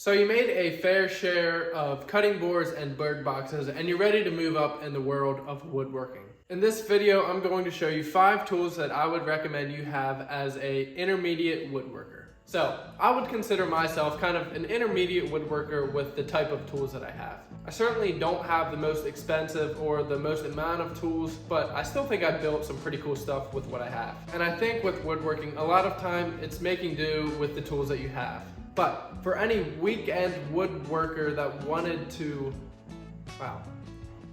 So you made a fair share of cutting boards and bird boxes and you're ready to move up in the world of woodworking. In this video, I'm going to show you 5 tools that I would recommend you have as a intermediate woodworker. So I would consider myself kind of an intermediate woodworker with the type of tools that I have. I certainly don't have the most expensive or the most amount of tools, but I still think I built some pretty cool stuff with what I have. And I think with woodworking, a lot of time it's making do with the tools that you have. But for any weekend woodworker that wanted to, wow,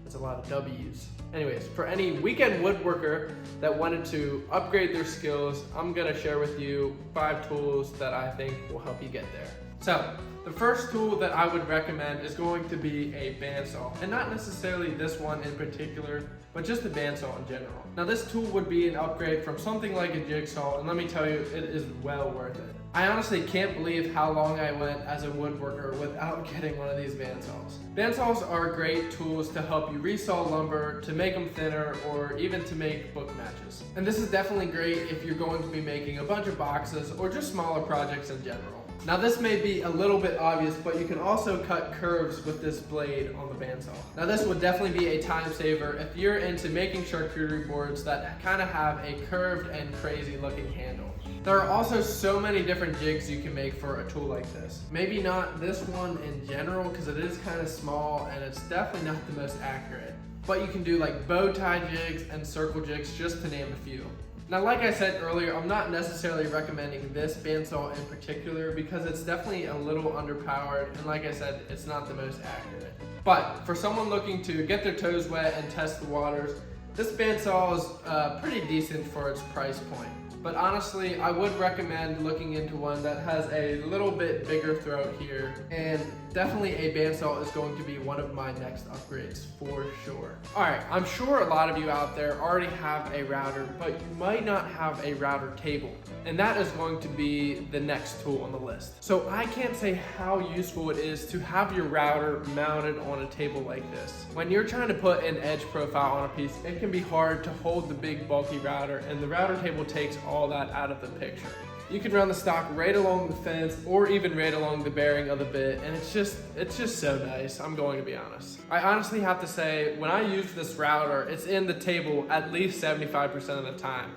that's a lot of W's. Anyways, for any weekend woodworker that wanted to upgrade their skills, I'm gonna share with you 5 tools that I think will help you get there. So, the first tool that I would recommend is going to be a bandsaw, and not necessarily this one in particular, but just the bandsaw in general. Now this tool would be an upgrade from something like a jigsaw, and let me tell you, it is well worth it. I honestly can't believe how long I went as a woodworker without getting one of these bandsaws. Bandsaws are great tools to help you resaw lumber, to make them thinner, or even to make book matches. And this is definitely great if you're going to be making a bunch of boxes or just smaller projects in general. Now this may be a little bit obvious, but you can also cut curves with this blade on the bandsaw. Now this would definitely be a time saver if you're into making charcuterie boards that kind of have a curved and crazy looking handle. There are also so many different jigs you can make for a tool like this. Maybe not this one in general because it is kind of small and it's definitely not the most accurate. But you can do like bow tie jigs and circle jigs, just to name a few. Now, like I said earlier, I'm not necessarily recommending this bandsaw in particular because it's definitely a little underpowered, and like I said, it's not the most accurate. But for someone looking to get their toes wet and test the waters, this bandsaw is pretty decent for its price point. But honestly, I would recommend looking into one that has a little bit bigger throat here, and definitely a bandsaw is going to be one of my next upgrades for sure. Alright, I'm sure a lot of you out there already have a router, but you might not have a router table. And that is going to be the next tool on the list. So I can't say how useful it is to have your router mounted on a table like this. When you're trying to put an edge profile on a piece, it can be hard to hold the big bulky router, and the router table takes all that out of the picture. You can run the stock right along the fence or even right along the bearing of the bit, and it's just so nice, I'm going to be honest. I honestly have to say, when I use this router, it's in the table at least 75% of the time.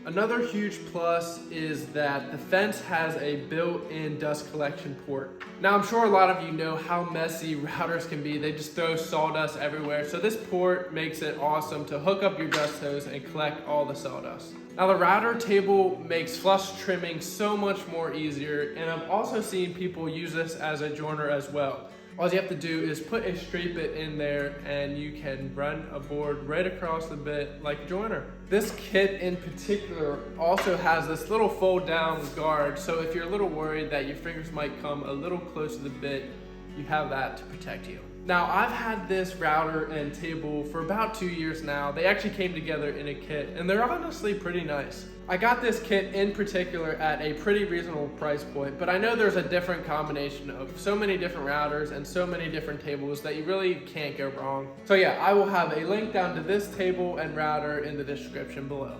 Another huge plus is that the fence has a built-in dust collection port. Now I'm sure a lot of you know how messy routers can be. They just throw sawdust everywhere. So this port makes it awesome to hook up your dust hose and collect all the sawdust. Now the router table makes flush trimming so much more easier, and I've also seen people use this as a joiner as well. All you have to do is put a straight bit in there and you can run a board right across the bit like a joiner. This kit in particular also has this little fold down guard, so if you're a little worried that your fingers might come a little close to the bit, you have that to protect you. Now I've had this router and table for about 2 years now. They actually came together in a kit and they're honestly pretty nice. I got this kit in particular at a pretty reasonable price point, but I know there's a different combination of so many different routers and so many different tables that you really can't go wrong. So yeah, I will have a link down to this table and router in the description below.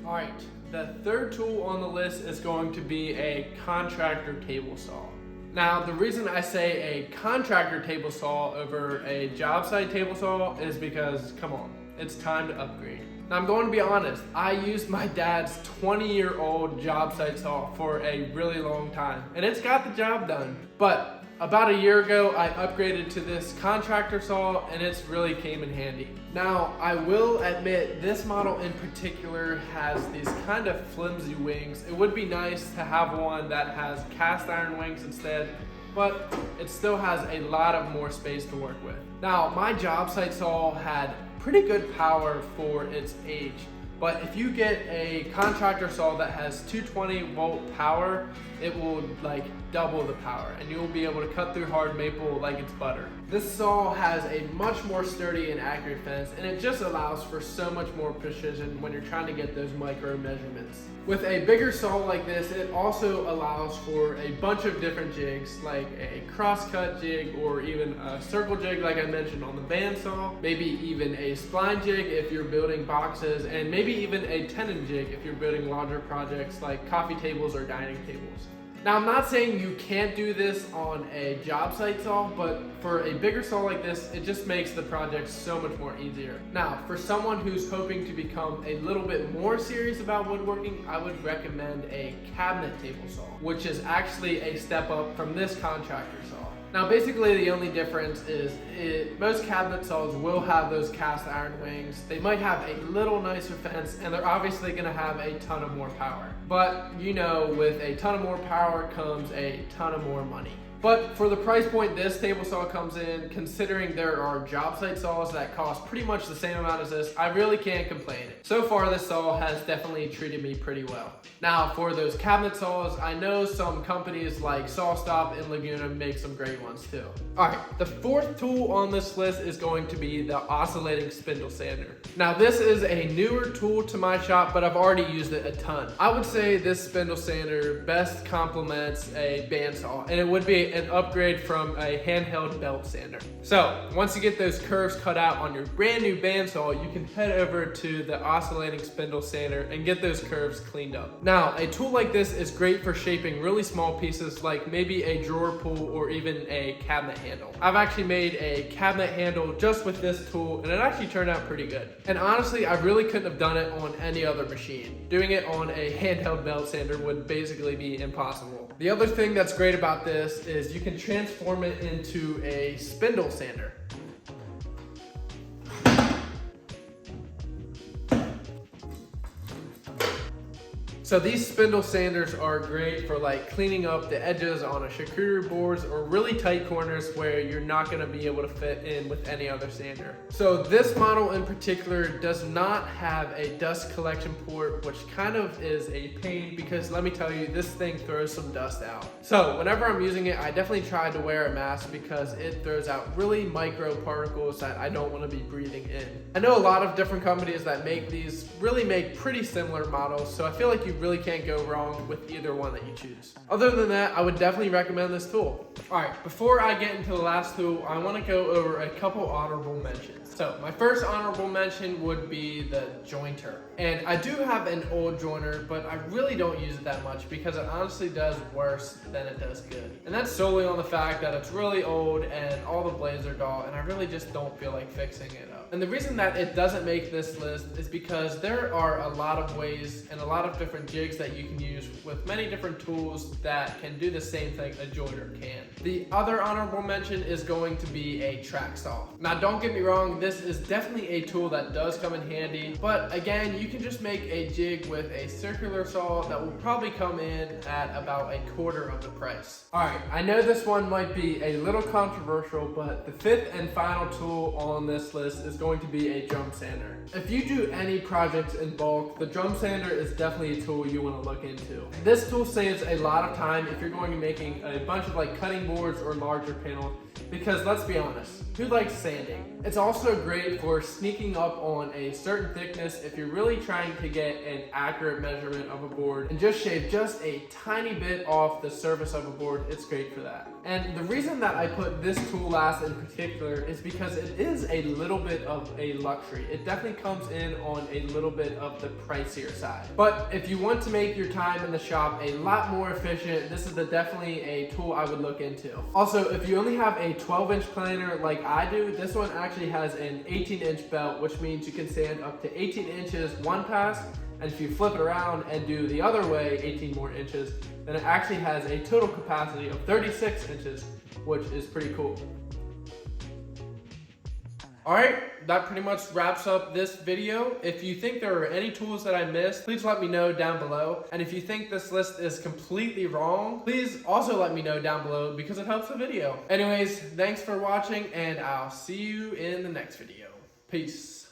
Alright, the third tool on the list is going to be a contractor table saw. Now, the reason I say a contractor table saw over a job site table saw is because, come on, it's time to upgrade. Now, I'm going to be honest, I used my dad's 20-year-old job site saw for a really long time, and it's got the job done. But about a year ago, I upgraded to this contractor saw, and it's really came in handy. Now, I will admit, this model in particular has these kind of flimsy wings. It would be nice to have one that has cast iron wings instead, but it still has a lot of more space to work with. Now, my job site saw had pretty good power for its age, but if you get a contractor saw that has 220 volt power, it will like double the power and you'll be able to cut through hard maple like it's butter. This saw has a much more sturdy and accurate fence, and it just allows for so much more precision when you're trying to get those micro measurements. With a bigger saw like this, it also allows for a bunch of different jigs, like a crosscut jig or even a circle jig like I mentioned on the bandsaw, maybe even a spline jig if you're building boxes, and maybe even a tenon jig if you're building larger projects like coffee tables or dining tables. Now, I'm not saying you can't do this on a job site saw, but for a bigger saw like this, it just makes the project so much more easier. Now, for someone who's hoping to become a little bit more serious about woodworking, I would recommend a cabinet table saw, which is actually a step up from this contractor saw. Now, basically the only difference is most cabinet saws will have those cast iron wings. They might have a little nicer fence, and they're obviously gonna have a ton of more power. But you know, with a ton of more power comes a ton of more money. But for the price point this table saw comes in, considering there are job site saws that cost pretty much the same amount as this, I really can't complain. So far, this saw has definitely treated me pretty well. Now, for those cabinet saws, I know some companies like SawStop and Laguna make some great ones too. All right, the fourth tool on this list is going to be the Osilating spindle sander. Now, this is a newer tool to my shop, but I've already used it a ton. I would say this spindle sander best complements a bandsaw, and it would be an upgrade from a handheld belt sander. So once you get those curves cut out on your brand new bandsaw, you can head over to the Osilating spindle sander and get those curves cleaned up. Now, a tool like this is great for shaping really small pieces, like maybe a drawer pull or even a cabinet handle. I've actually made a cabinet handle just with this tool, and it actually turned out pretty good. And honestly, I really couldn't have done it on any other machine. Doing it on a handheld belt sander would basically be impossible. The other thing that's great about this is you can transform it into a spindle sander. So these spindle sanders are great for like cleaning up the edges on a charcuterie boards or really tight corners where you're not gonna be able to fit in with any other sander. So this model in particular does not have a dust collection port, which kind of is a pain because let me tell you, this thing throws some dust out. So whenever I'm using it, I definitely try to wear a mask because it throws out really micro particles that I don't wanna be breathing in. I know a lot of different companies that make these really make pretty similar models, so I feel like you really can't go wrong with either one that you choose. Other than that, I would definitely recommend this tool. All right, before I get into the last tool, I want to go over a couple honorable mentions. So my first honorable mention would be the jointer. And I do have an old jointer, but I really don't use it that much because it honestly does worse than it does good. And that's solely on the fact that it's really old and all the blades are dull, and I really just don't feel like fixing it up. And the reason that it doesn't make this list is because there are a lot of ways and a lot of different jigs that you can use with many different tools that can do the same thing a jointer can. The other honorable mention is going to be a track saw. Now, don't get me wrong, this is definitely a tool that does come in handy, but again, you can just make a jig with a circular saw that will probably come in at about a quarter of the price. All right, I know this one might be a little controversial, but the fifth and final tool on this list is going to be a drum sander. If you do any projects in bulk, the drum sander is definitely a tool you want to look into. This tool saves a lot of time if you're going to be making a bunch of like cutting boards or larger panels, because let's be honest, who likes sanding? It's also great for sneaking up on a certain thickness if you're really trying to get an accurate measurement of a board and just shave just a tiny bit off the surface of a board. It's great for that. And the reason that I put this tool last in particular is because it is a little bit of a luxury. It definitely comes in on a little bit of the pricier side. But if you want to make your time in the shop a lot more efficient, this is definitely a tool I would look into. Also, if you only have a 12-inch planer like I do, this one actually has an 18-inch belt, which means you can sand up to 18 inches one pass, and if you flip it around and do the other way 18 more inches, then it actually has a total capacity of 36 inches, which is pretty cool. All right, that pretty much wraps up this video. If you think there are any tools that I missed, please let me know down below. And if you think this list is completely wrong, please also let me know down below because it helps the video. Anyways, thanks for watching, and I'll see you in the next video. Peace.